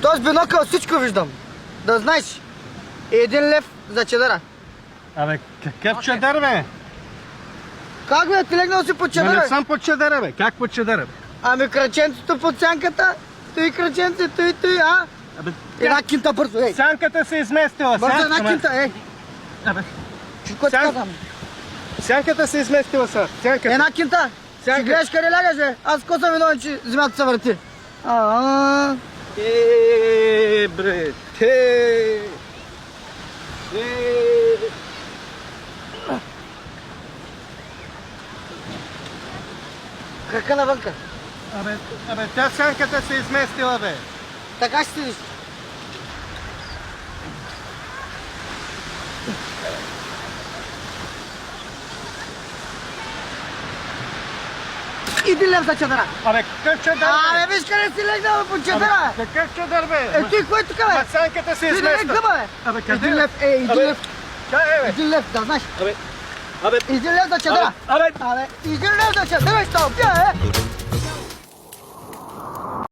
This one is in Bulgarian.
То с бинокъл всичко виждам. Да знаеш. 1 лев за чадъра. Абе, какъв чадър, бе? Как бе, ти легнал си под чадъра? Не съм под чадъра, бе. Как под чадъра, бе? Ами краченцето под сянката. Той краченце, той, а? Абе, Една кинта бързо, ей. сянката се изместила. Бързо една кинта, ей. Абе, Чуй, какво ти Сян- казвам? сянката се изместила, са. Сянката. Една кинта. Сянка. Ще гледаш къде лягаш, бе. Аз ко съм виновен, че земята се върти. Бре, те. Крака навънка. Абе, тя сянката се изместила, бе. Така ще седиш. Иди лев за чадъра. Абе, какъв чадър, бе? Абе, виж къде си легнал под чадъра. Какъв чадър, бе? Е, той кой е тук, Ма бе? сянката се Ти да не измества. гъба, бе. Абе, къде? Един лев, ей, един Абе, лев. чай, бе. Един лев, да знаеш. Абе, Един лев за чадъра. абе. Абе, един лев за чадъра, ще убия, е.